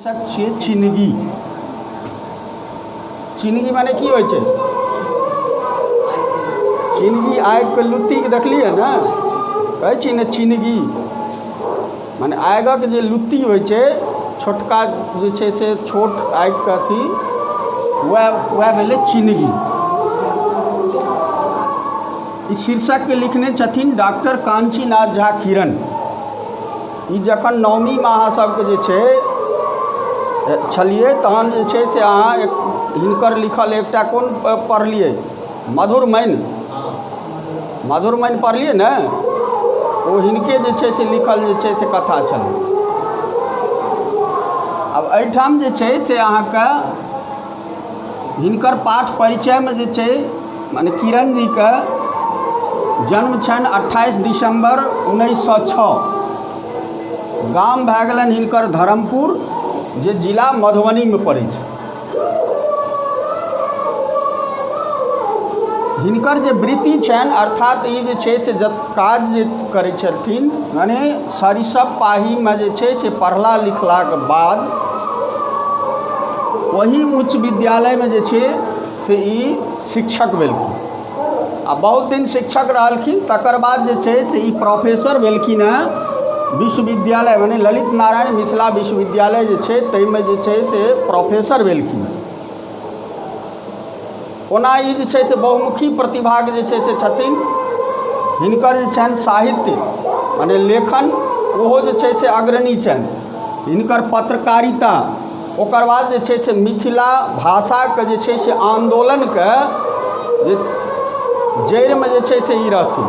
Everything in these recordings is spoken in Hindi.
छियै चिनगी। चिनगी माने की होइ छै? चिनगी आगिके लुत्तीके देखलियै ने, कहै छी ने चिनगी माने आगिक जे लुत्ती होइ छै, छोटका जे छै से छोट आगिके अथी, वएह भेलै चिनगी। ई शीर्षकके लिखने छथिन डॉक्टर कांचीनाथ झा किरण। ई जखन नौमी में अहाँ सबके जे छै छलियै तहन जे छै से अहाँ हिनकर लिखल एकटा कोन पढ़लियै? मधुरमनि पढ़लियै ने, ओ हिनके जे छै से लिखल जे छै से कथा छलै। अब एहिठाम जे छै से अहाँके हिनकर पाठ परिचयमे जे छै माने किरण जीके जन्म छनि 28 दिसंबर 1906। गाम भए गेलनि हिनकर धर्मपुर, जे जिला मधुबनीमे पड़ै छै। हिनकर जे वृत्ति छनि, अर्थात ई जे छै से काज जे करै छथिन, माने सरिसब पाहीमे जे छै से पढ़ला लिखलाके बाद वही उच्च विद्यालयमे जे छै से ई शिक्षक भेलखिन आ बहुत दिन शिक्षक रहलखिन। तकर बाद जे छै से ई प्रोफेसर भेलखिन हेँ विश्वविद्यालय, माने ललित नारायण मिथिला विश्वविद्यालय जे छै ताहिमे जे छै से प्रोफेसर भेलखिन। ओना ई जे छै से बहुमुखी प्रतिभाके जे छै से छथिन। हिनकर जे छनि साहित्य माने लेखन, ओहो जे छै से अग्रणी छनि। हिनकर पत्रकारिता, ओकर बाद जे छै से मिथिला भाषाके जे छै से आन्दोलनके जे जड़िमे जे छै से ई रहथिन।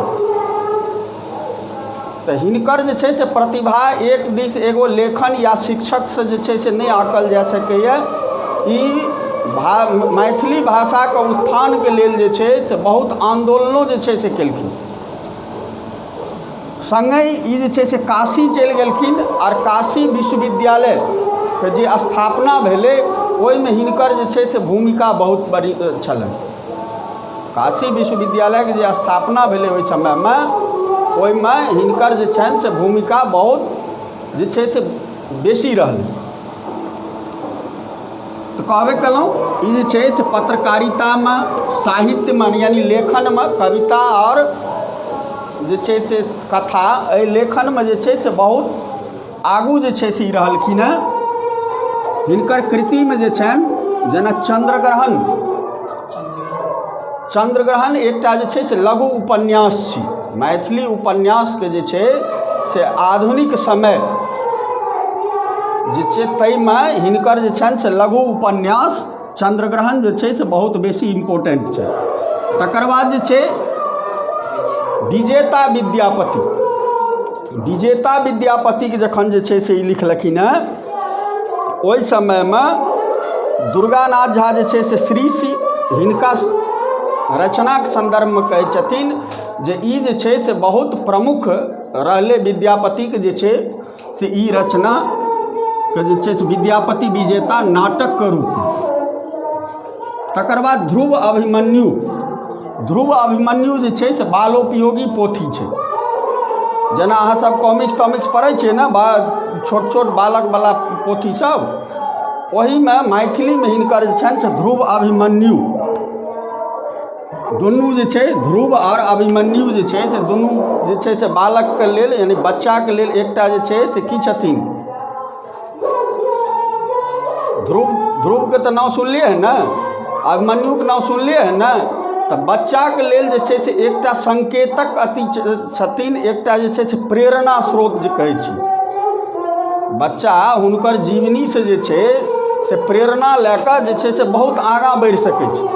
तऽ हिनकर जे छै से प्रतिभा एक दिस एगो लेखन या शिक्षकसँ जे छै से नहि आँकल जा सकैए। ई मैथिली भाषाके उत्थानके लेल जे छै से बहुत आन्दोलनो जे छै से केलखिन। सङ्गहि ई जे छै से काशी चलि गेलखिन आओर काशी विश्वविद्यालयके जे स्थापना भेलै ओहिमे हिनकर जे छै से भूमिका बहुत बड़ी छलनि। काशी विश्वविद्यालयके जे स्थापना भेलै ओहि समयमे, ओहिमे हिनकर जे छनि से भूमिका बहुत जे छै से बेसी रहलै। तऽ कहबे केलहुँ ई जे छै से पत्रकारितामे, साहित्यमे यानी लेखनमे, कविता आओर जे छै से कथा, एहि लेखनमे जे छै से बहुत आगू जे छै से ई रहलखिन हेँ। हिनकर कृतिमे जे छनि जेना चंद्रग्रहण एकटा जे छै से लघु उपन्यास छी। मैथिली उपन्यासके जे छै से आधुनिक समय जे छै ताहिमे हिनकर जे छनि से लघु उपन्यास चंद्रग्रहण जे छै से बहुत बेसी इम्पोर्टेंट छै। तकर बाद जे छै विजेता विद्यापतिके जखन जे छै से ई लिखलखिन हेँ, ओहि समयमे दुर्गानाथ झा जे छै से श्रीश्री हिनका रचनाके संदर्भमे कहै छथिन जे ई जे छै से बहुत प्रमुख रहलै विद्यापतिके जे छै से ई रचनाके जे छै से विद्यापति विजेता नाटकके रूपमे। तकर बाद ध्रुव अभिमन्यु जे छै से बालोपयोगी पोथी छै। जेना अहाँ सब कॉमिक्स तॉमिक्स पढ़ै छियै ने, छोट छोट बालकवला पोथी सब, ओहीमे मैथिलीमे हिनकर जे छनि से ध्रुव अभिमन्यु, दुनू जे छै ध्रुव आओर अभिमन्यु जे छै से दुनू जे छै से बालकके लेल यानी बच्चाके लेल एकटा जे छै से की छथिन? ध्रुवके तऽ नाम सुनलिए है ने, अभिमन्युके नाम सुनलिए है ने। तऽ बच्चाके लेल जे छै से एकटा संकेतक अति छथिन, एकटा जे छै से प्रेरणा स्रोत जे कहै छी। बच्चा हुनकर जीवनीसँ जे छै से प्रेरणा लए कऽ जे छै से बहुत आगाँ बढ़ि सकै छै।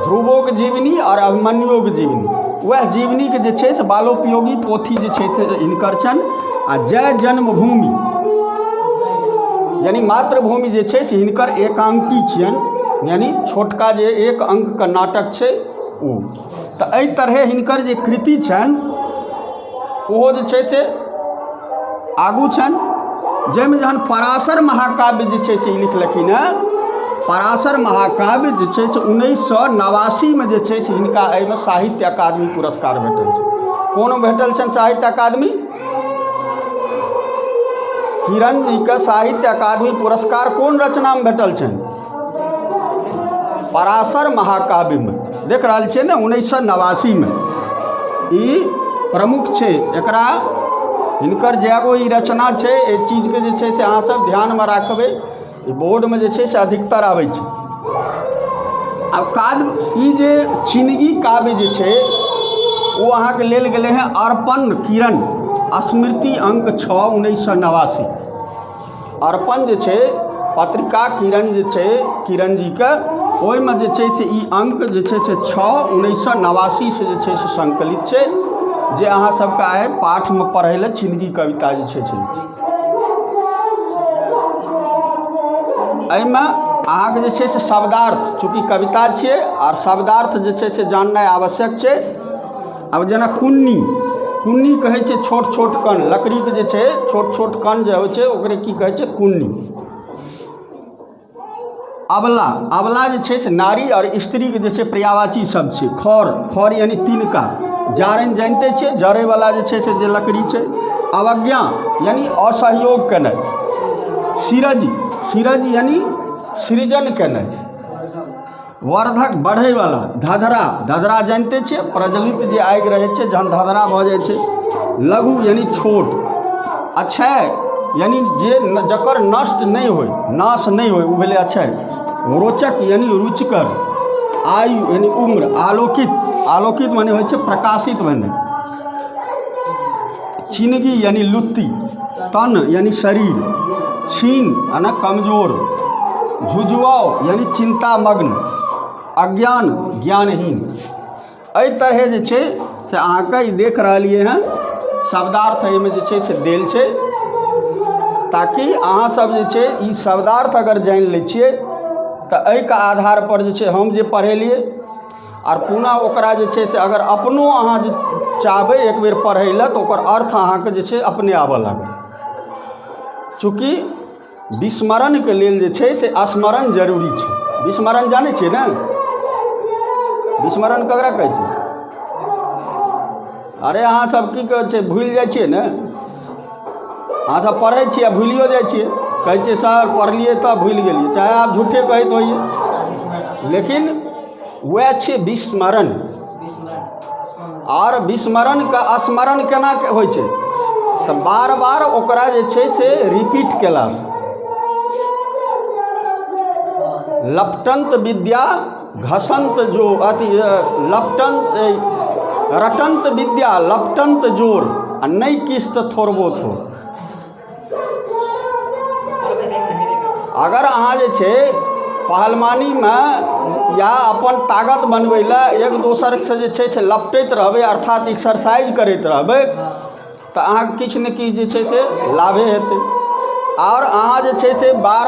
ध्रुवोके जीवनी और अभिमन्युके जीवनी, वएह जीवनीके जे छै से बालोपयोगी पोथी जे छै से हिनकर छनि। आ जय जन्मभूमि यानी मातृभूमि जे छै से हिनकर एकांकी छियनि, यानी छोटका जे एक अङ्कके नाटक छै ओ। तऽ एहि तरहे हिनकर जे कृति छनि ओहो जे छै से आगू छनि। जाहिमे जहन पराशर महाकाव्य जे छै से ई लिखलखिन हेँ, पराशर महाकाव्य जे छै से 1989 जे छै से हिनका एहिमे साहित्य अकादमी पुरस्कार भेटल छै। कोन भेटल छनि साहित्य अकादमी? किरण जी के साहित्य अकादमी पुरस्कार कोन रचना में भेटल छनि? पराशर महाकाव्य में। देख रहल छियै ने 1989 में ई प्रमुख छै। एकरा हिनकर जेगो ई रचना छै, एहि चीजके जे छै से अहाँ सब ध्यानमे राखबै। बोर्ड में जे छै से अधिकतर आबै छै। आब काव्य ई जे चिनगी काव्य जे छै वो अहाँके लेल गेलै हैं अर्पण किरण स्मृति अंक 6 1989। अर्पण जे छै पत्रिका किरण जे छै किरण जी के, ओहिमे जे छै से ई अंक जे छै से 6 1989 से जे छै से संकलित छै, जे अहाँ सबके आइ पाठमे पढ़ै लए चिनगी कविता जे छै से एहिमे अहाँके जे छै से शब्दार्थ, चूँकि कविता छियै और शब्दार्थ जे छै से जाननाइ आवश्यक छै। अब जेना कुन्नी, कुन्नी कहै छै छोट छोट कण, लकड़ीके जे छै छोट छोट कण जे होइ छै ओकरे की कहै छै? कुन्नी। अबला, अबला जे छै से नारी और स्त्रीके जे छै पर्यायवाची शब्द छै। खर, खर यानी तिनका, जारनि जानिते छियै, जड़ैवला जे छै से जे लकड़ी छै। अवज्ञा यानी असहयोग केनाइ। सीरज, सीरज यानी सृजन केनाइ। वर्धक, बढ़ैवला। धधरा, धधरा जानिते छियै, प्रज्वलित जे आगि रहै छै जहन धधरा भऽ जाइ छै। लघु यानी छोट। अक्षय यानी जे जकर नष्ट नहीं होय, नाश नहीं होय, वो भेलै अक्षय। रोचक यानी रुचिकर। आयु यानी उम्र। आलोकित, आलोकित माने होइ छै प्रकाशित भेनाइ। चिनगी यानी लुत्ती। तन यानी शरीर। छीन यानी कमजोर। झुझुआव यानी चिंतामग्न। अज्ञान ज्ञानहीन। एहि तरहे जे छै से अहाँके ई देख रहलिए हैं शब्दार्थ एहिमे जे छै से देल छै, ताकि अहाँ सब जे छै ई शब्दार्थ अगर जानि लै छियै तऽ एहिके आधार पर जे छै हम जे पढ़ेलिए और पुनः ओकरा जे छै से अगर अपनो अहाँ जे चाहबै एक बेर पढ़ै लए तऽ ओकर अर्थ अहाँके जे छै अपने आबऽ लागत। चूँकि विस्मरणके लेल जे छै से स्मरण जरूरी छै। विस्मरण जानै छियै ने? विस्मरण ककरा कहै छै? अरे अहाँ सब की कहै छै भूलि जाइ छियै ने। अहाँ सब पढ़ै छियै आ भूलियो जाइ छियै, कहै छियै सर पढ़लियै तऽ भूलि गेलियै, चाहे आप झूठे कहैत होइए, लेकिन वएह छै विस्मरण। और विस्मरणके स्मरण केना होइ छै? तऽ बार बार ओकरा जे छै से रिपीट केलासँ। लपटंत विद्या घसंत जो अथी लपटंत, रटंत विद्या लपटंत जोर आ नहीं किस्त थोड़बो थोड़। अगर अहाँ जे छै पहलवानीमे या अपन ताकत बनबै लए एक दोसरसँ जे छै से लपटैत रहबै, अर्थात एक्सरसाइज करैत रहबै, तऽ अहाँके किछु ने किछु जे छै से लाभे हेतै। और अहाँ जे छै से बार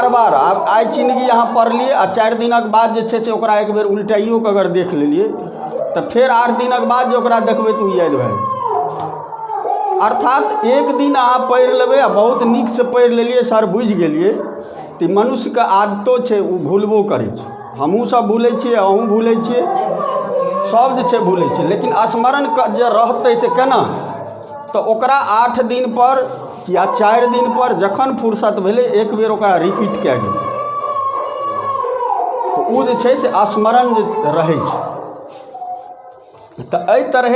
बार आब आइ चिनगी अहाँ पढ़लिए आ 4 दिनक बाद जे छै से ओकरा एक बेर उल्टाइयो के अगर देख लेलिए तऽ फेर 8 दिनक बाद जे ओकरा देखबै तऽ ओ याद भए जायत। अर्थात एक दिन अहाँ पढ़ि लेबै आ बहुत नीक से पढ़ि लेलिए, सर बुझि गेलिए, तऽ मनुष्यके आदतो छै ओ भूलबो करै छै। हमहूँ सब भूलै छियै, अहूँ भूलै छियै, सब जे छै भूलै छै। लेकिन स्मरण जे रहतै से केना? तऽ ओकरा 8 दिन पर या 4 दिन पर जखन फुर्सत भेलै एक बेर ओकरा रिपीट कए गेल तऽ ओ जे छै से स्मरण जे रहै छै। तऽ एहि तरहे